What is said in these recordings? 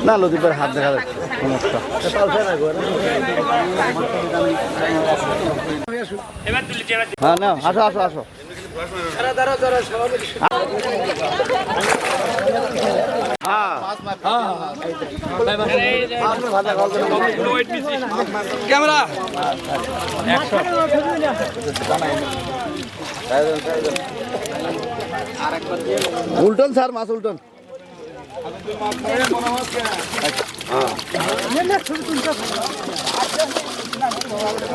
না লতিফের হাত দেখা যাচ্ছে সমস্যা। হ্যাঁ না আসো আসো আসো। ক্যামেরা উল্টন স্যার মাছ উল্টন।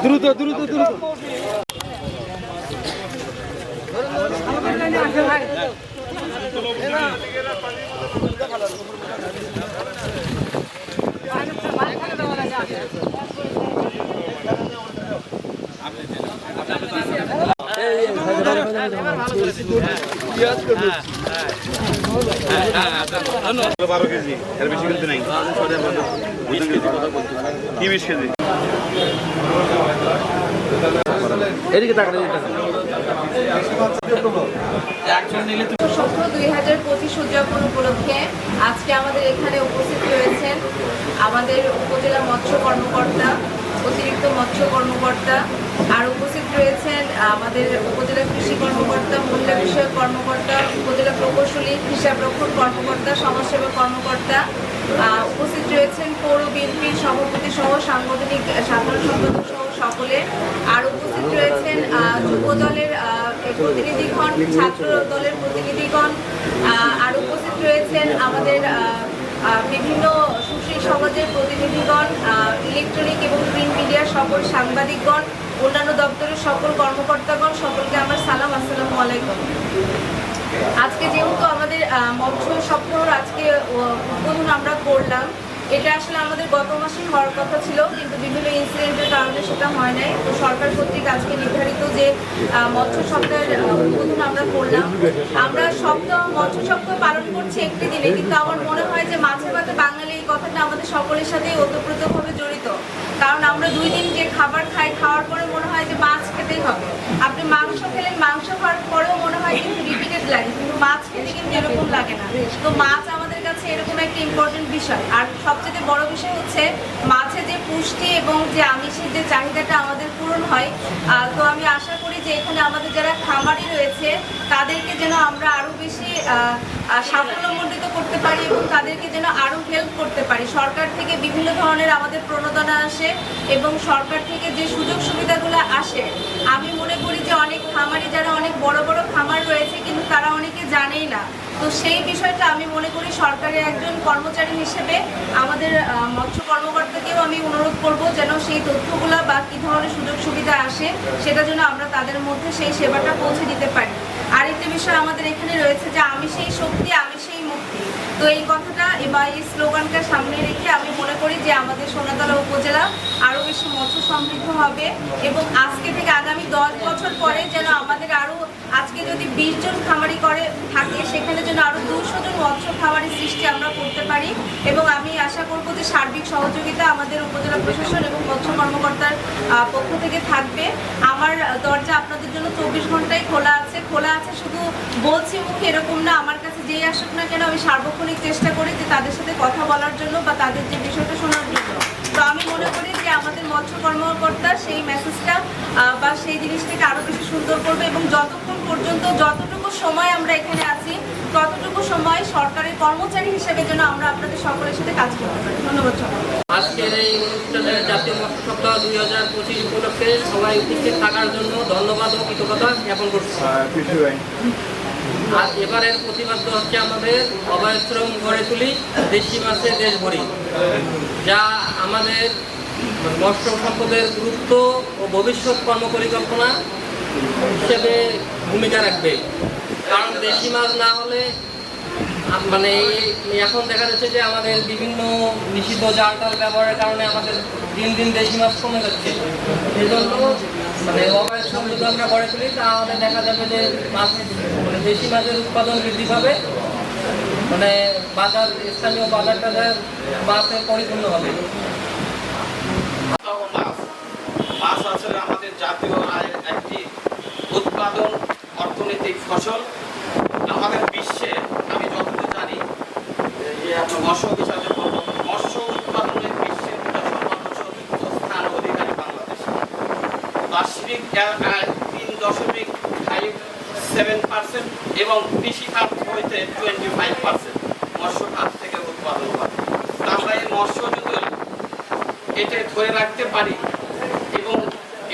দ্রুত দ্রুত দ্রুত বারো কেজি এর বেশি কিন্তু নাই। কি 20 কেজি এদিকে তাকালে 2025 উদযাপন উপলক্ষে আজকে আমাদের এখানে উপস্থিত রয়েছেন আমাদের উপজেলা মৎস্য কর্মকর্তা, অতিরিক্ত মৎস্য কর্মকর্তা, আর উপস্থিত রয়েছেন আমাদের উপজেলা কৃষি কর্মকর্তা, মহিলা বিষয়ক কর্মকর্তা, উপজেলা প্রকৌশলী, হিসাবরক্ষক কর্মকর্তা, সমাজসেবা কর্মকর্তা, উপস্থিত রয়েছেন পৌর বিএনপির সভাপতি সহ সাংগঠনিক সাধারণ সম্পাদক সহ সকলে, আর উপস্থিত রয়েছেন যুব দলের প্রতিনিধিগণ, ছাত্র দলের প্রতিনিধিগণ, আর উপস্থিত রয়েছেন আমাদের বিভিন্ন সুশীল সমাজের প্রতিনিধিগণ, ইলেকট্রনিক এবং প্রিন্ট মিডিয়ার সকল সাংবাদিকগণ, অন্যান্য দপ্তরের সকল কর্মকর্তাগণ, সকলকে আমার সালাম, আসসালামু আলাইকুম। আজকে যেহেতু আমাদের মৎস্য সপ্তাহর আজকে উদ্বোধন আমরা করলাম, এটা আসলে আমাদের গত মাসে হওয়ার কথা ছিল, কিন্তু বিভিন্ন ইনসিডেন্টের কারণে সেটা হয় নাই। তো সরকার কর্তৃক আজকে নির্ধারিত যে মৎস্য সপ্তাহের উদ্বোধন আমরা করলাম। আমরা মৎস্য সপ্তাহ পালন করছি একটি দিনে, কিন্তু আমার মনে হয় যে মাছে ভাতে বাঙালি এই কথাটা আমাদের সকলের সাথেই ওতপ্রোতভাবে জড়িত। কারণ আমরা 2 দিন যে খাবার খাই, খাওয়ার পরে মনে হয় যে মাছ খেতেই হবে। আপনি মাংস খেলেন, মাংস খাওয়ার পরেও মনে হয় কিন্তু রিপিটেড লাগে, কিন্তু মাছ খেতে কিন্তু এরকম লাগে না। তো মাছ আমাদের কাছে এরকম একটা ইম্পর্টেন্ট বিষয়। আর সবচেয়ে বড় বিষয় হচ্ছে মাছে যে পুষ্টি এবং যে আমিষের যে চাহিদাটা আমাদের পূরণ হয়। তো আমি আশা করি যে এখানে আমাদের যারা খামারি রয়েছে তাদেরকে যেন আমরা আরো বেশি সাফল্যমণ্ডিত করতে পারি এবং তাদেরকে যেন আরো হেল্প করতে পারি। সরকার থেকে বিভিন্ন ধরনের আমাদের প্রণোদনা আসে এবং সরকার থেকে যে সুযোগ সুবিধাগুলো আসে, আমি মনে করি যে অনেক খামারি যারা অনেক বড় বড় খামার রয়েছে কিন্তু তারা অনেকে জানেই না। তো সেই বিষয়টা আমি মনে করি সরকারের একজন কর্মচারী হিসেবে আমাদের মৎস্য কর্মকর্তাকেও আমি অনুরোধ করব যেন সেই তথ্যগুলো বা কী ধরনের সুযোগ সুবিধা আসে সেটা যেন আমরা তাদের মধ্যে সেই সেবাটা পৌঁছে দিতে পারি। আরেকটা বিষয় আমাদের এখানে রয়েছে যে আমি সেই শক্তি, আমি সেই মুক্তি। তো এই কথাটা বা এই স্লোগানটা সামনে রেখে আমি মনে করি যে আমাদের সোনাতলা উপজেলা আরও বেশি মৎস্য সমৃদ্ধ হবে এবং আজকে থেকে আগামী 10 বছর পরে যেন আমাদের আরও, আজকে যদি 20 জন খামারি করে থাকে সেখানে যেন আরও 200 জন মৎস্য খামারি সৃষ্টি আমরা করতে পারি। এবং আমি আশা করব যে সার্বিক সহযোগিতা আমাদের উপজেলা প্রশাসন এবং মৎস্য কর্মকর্তার পক্ষ থেকে থাকবে। আমার দরজা আপনাদের জন্য 24 ঘন্টায় খোলা আছে। শুধু বলছি মুখে এরকম না, আমার কাছে যেই আসুক না কেন আমি সার্বক্ষণিক চেষ্টা করি যে তাদের সাথে কথা বলার জন্য বা তাদের যে বিষয়টা শোনার জন্য। তো আমি মনে করি যে আমাদের মৎস্য কর্মকর্তা সেই মেসেজটা বা সেই জিনিসটাকে আরও বেশি সুন্দর করবে এবং যতক্ষণ পর্যন্ত যতটুকু সময় আমরা এখানে আছি ততটুকু সময় সরকারের কর্মচারী হিসেবে যেন আমরা আপনাদের সকলের সাথে কাজ করতে পারি। ধন্যবাদ সবাই। আজকের এই অনুষ্ঠানে জাতীয় মৎস্য সপ্তাহ 2025 উপলক্ষে সবাই উপস্থিত থাকার জন্য ধন্যবাদ ও কৃতজ্ঞতা জ্ঞাপন করছি। আর এবারের প্রতিবাদ্য হচ্ছে আমাদের অবৈধ শ্রম গড়ে তুলি, দেশি মাছে দেশ ভরি, যা আমাদের মৎস্য সম্পদের গুরুত্ব ও ভবিষ্যৎ কর্মপরিকল্পনা হিসেবে ভূমিকা রাখবে। কারণ দেশি মাছ না হলে মানে এখন দেখা যাচ্ছে যে আমাদের বিভিন্ন নিষিদ্ধ জাল টাল ব্যবহারের কারণে আমাদের দিন দিন দেশি মাছ কমে যাচ্ছে। সেই জন্য মানে অবৈধ শ্রম যদি আমরা গড়ে তুলি তাহলে দেখা যাবে যে মাছ মানে দেশি মাছের উৎপাদন বৃদ্ধি পাবে, মানে বাজার, স্থানীয় বাজার টাজার মাছের পরিপূর্ণ হবে। মাছ আসলে আমাদের জাতীয় আয়ের একটি উৎপাদন অর্থনৈতিক ফসল। আমাদের বিশ্বে আমি যতটুকু জানি যে আপনার মৎস্য বিষয়ে মৎস্য উৎপাদনের বিশ্বের সর্বোচ্চ চতুর্থ স্থান অধিকারী বাংলাদেশ। বার্ষিক 3.57% এবং কৃষি খাত হইতে 25% মৎস্য খাত থেকে উৎপাদন হয়। তা আমরা এই মৎস্য যদি এটা ধরে রাখতে পারি এবং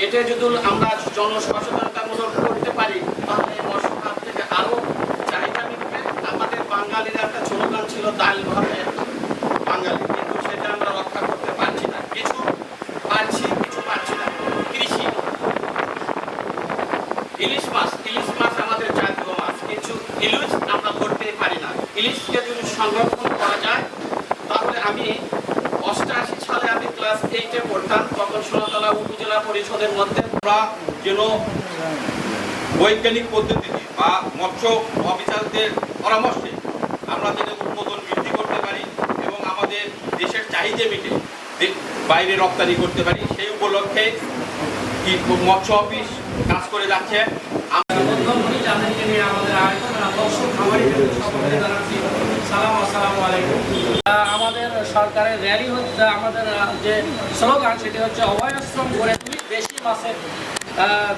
এটা যদি আমরা জনসচেতনতামূলক করতে পারি, তাহলে এই মৎস্য খাত থেকে আরও চাহিদা মিটবে। আমাদের বাঙালির একটা স্লোগান ছিল ডাল ভাতে বাঙালি, কিন্তু সেটা আমরা রক্ষা করতে পারছি না। কিছু পারছি, কিছু পারছি না। কৃষি, ইলিশ মাছ আমাদের জাতীয় মাছ, কিছু ইলিশ আমরা ধরতেই পারি না। ইলিশকে যদি সংরক্ষণ করা যায়, তাহলে আমি 88 সালে আমি ক্লাস 8-এ পড়তাম, তখন সোনাতলা উপজেলা পরিষদের মধ্যে আমরা যেন বৈজ্ঞানিক পদ্ধতিতে বা মৎস্য অফিসারদের পরামর্শে আমরা যেন উৎপাদন বৃদ্ধি করতে পারি এবং আমাদের দেশের চাহিদা মিটে বাইরে রপ্তানি করতে পারি, সেই উপলক্ষে মৎস্য অফিস কাজ করে যাচ্ছে। যাদেরকে নিয়ে আমাদের দর্শক খামারিদের সকলকে জানাচ্ছি সালাম, আসসালামু আলাইকুম। আমাদের সরকারের র্যালি হচ্ছে, আমাদের যে স্লোগান সেটি হচ্ছে অভয়াশ্রম গড়ে তুলি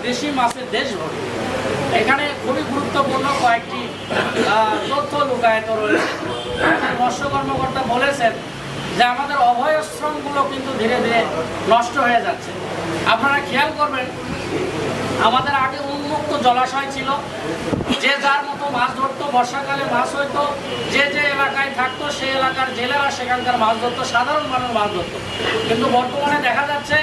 দেশি মাছের দেশ ভরি। এখানে খুবই গুরুত্বপূর্ণ কয়েকটি তথ্য লুকায়িত রয়েছে। মৎস্য কর্মকর্তা বলেছেন যে আমাদের অভয়াশ্রমগুলো কিন্তু ধীরে ধীরে নষ্ট হয়ে যাচ্ছে। আপনারা খেয়াল করবেন, আমাদের আগে উন্মুক্ত জলাশয় ছিল, যে যার মতো মাছ ধরতো, বর্ষাকালে মাছ হইতো, যে যে এলাকায় থাকতো সেই এলাকার জেলেরা সেখানকার মাছ ধরতো, সাধারণ মানুষ মাছ ধরতো। কিন্তু বর্তমানে দেখা যাচ্ছে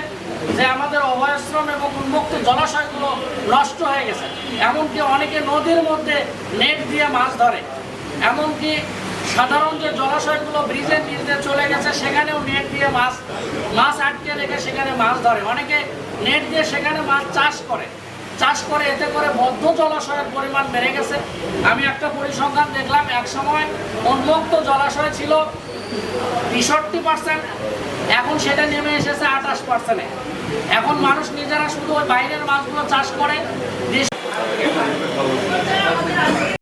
যে আমাদের অভয়াশ্রম এবং উন্মুক্ত জলাশয়গুলো নষ্ট হয়ে গেছে। এমনকি অনেকে নদীর মধ্যে নেট দিয়ে মাছ ধরে, এমনকি সাধারণ যে জলাশয়গুলো ব্রিজের নিচে চলে গেছে সেখানেও নেট দিয়ে মাছ আটকে রেখে সেখানে মাছ ধরে। অনেকে নেট দিয়ে সেখানে মাছ চাষ করে, এতে করে বদ্ধ জলাশয়ের পরিমাণ বেড়ে গেছে। আমি একটা পরিসংখ্যান দেখলাম, এক সময় উন্মুক্ত জলাশয় ছিল 63%, এখন সেটা নেমে এসেছে 28%-এ। এখন মানুষ নিজেরা শুধু ওই বাইরের মাছগুলো চাষ করে।